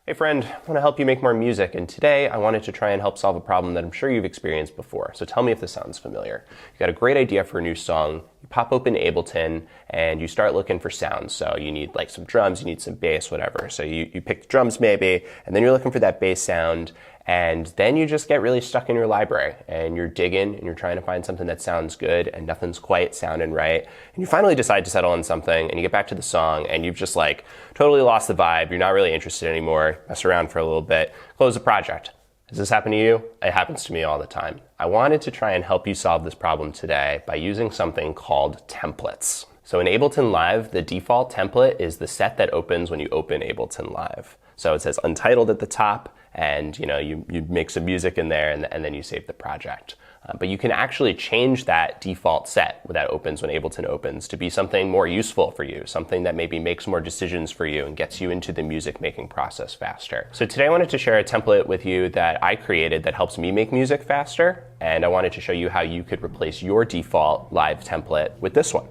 Hey friend, I want to help you make more music, and today I wanted to try and help solve a problem that I'm sure you've experienced before. So tell me if this sounds familiar. You got a great idea for a new song, you pop open Ableton, and you start looking for sounds. So you need like some drums, you need some bass, whatever. So you pick the drums maybe, and then you're looking for that bass sound, and then you just get really stuck in your library, and you're digging, and you're trying to find something that sounds good, and nothing's quite sounding right. And you finally decide to settle on something, and you get back to the song, and you've just like totally lost the vibe, you're not really interested anymore, mess around for a little bit, close the project. Does this happen to you? It happens to me all the time. I wanted to try and help you solve this problem today by using something called templates. So in Ableton Live, the default template is the set that opens when you open Ableton Live. So it says Untitled at the top, and you make some music in there, and then you save the project. But you can actually change that default set that opens when Ableton opens to be something more useful for you, something that maybe makes more decisions for you and gets you into the music making process faster. So today I wanted to share a template with you that I created that helps me make music faster, and I wanted to show you how you could replace your default live template with this one.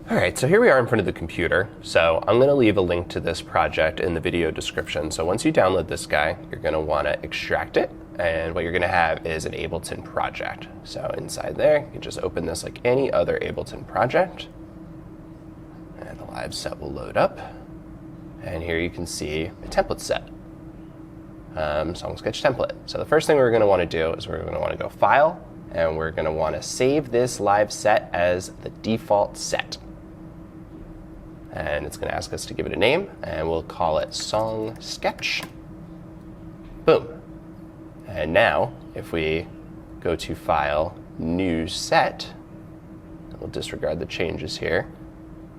All right, so here we are in front of the computer. So I'm gonna leave a link to this project in the video description. So once you download this guy, you're gonna wanna extract it. And what you're gonna have is an Ableton project. So inside there, you can just open this like any other Ableton project. And the live set will load up. And here you can see a template set, song sketch template. So the first thing we're gonna wanna do is we're gonna wanna go File, and we're gonna wanna save this live set as the default set. And it's gonna ask us to give it a name, and we'll call it Song Sketch. Boom. And now, if we go to File, New Set, we'll disregard the changes here.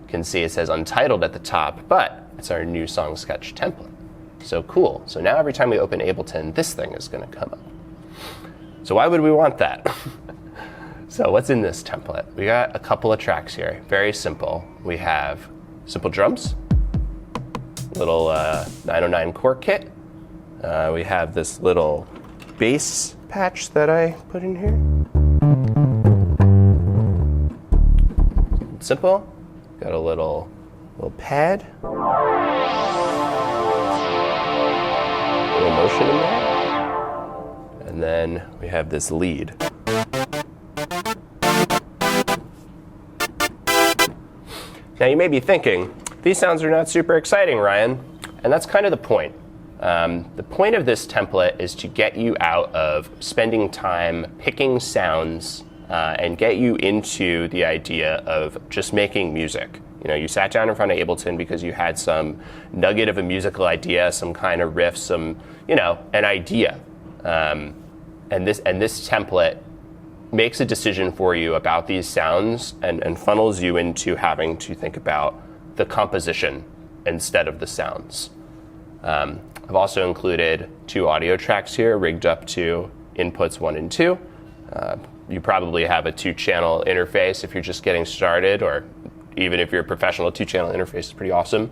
You can see it says Untitled at the top, but it's our new Song Sketch template. So cool. So now every time we open Ableton, this thing is gonna come up. So why would we want that? So what's in this template? We got a couple of tracks here, very simple. We have simple drums, little 909 chord kit. We have this little bass patch that I put in here. Simple. Got a little pad. A little motion in there. And then we have this lead. Now you may be thinking, these sounds are not super exciting, Ryan, and that's kind of the point. The point of this template is to get you out of spending time picking sounds and get you into the idea of just making music. You sat down in front of Ableton because you had some nugget of a musical idea, some kind of riff, some, an idea. And this template makes a decision for you about these sounds and funnels you into having to think about the composition instead of the sounds. I've also included 2 audio tracks here rigged up to inputs 1 and 2. You probably have a 2-channel interface if you're just getting started, or even if you're a professional, 2-channel interface is pretty awesome.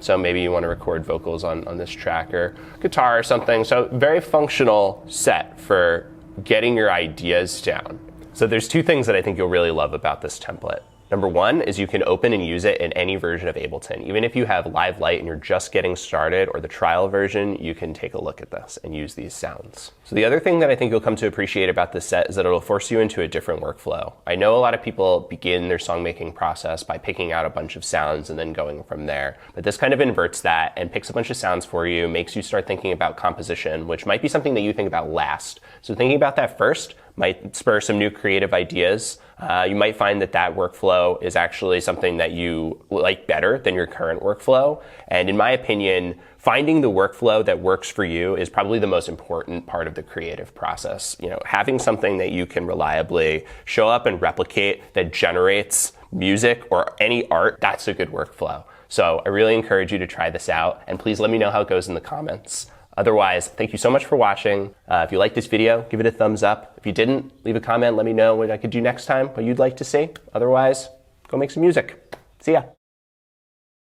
So maybe you want to record vocals on this track or guitar or something. So very functional set for getting your ideas down. So there's 2 things that I think you'll really love about this template. Number 1 is you can open and use it in any version of Ableton. Even if you have Live Lite and you're just getting started, or the trial version, you can take a look at this and use these sounds. So the other thing that I think you'll come to appreciate about this set is that it'll force you into a different workflow. I know a lot of people begin their song making process by picking out a bunch of sounds and then going from there. But this kind of inverts that and picks a bunch of sounds for you, makes you start thinking about composition, which might be something that you think about last. So thinking about that first might spur some new creative ideas. You might find that workflow is actually something that you like better than your current workflow. And in my opinion, finding the workflow that works for you is probably the most important part of the creative process. Having something that you can reliably show up and replicate that generates music or any art, that's a good workflow. So I really encourage you to try this out, and please let me know how it goes in the comments. Otherwise, thank you so much for watching. If you liked this video, give it a thumbs up. If you didn't, leave a comment, let me know what I could do next time, what you'd like to see. Otherwise, go make some music. See ya.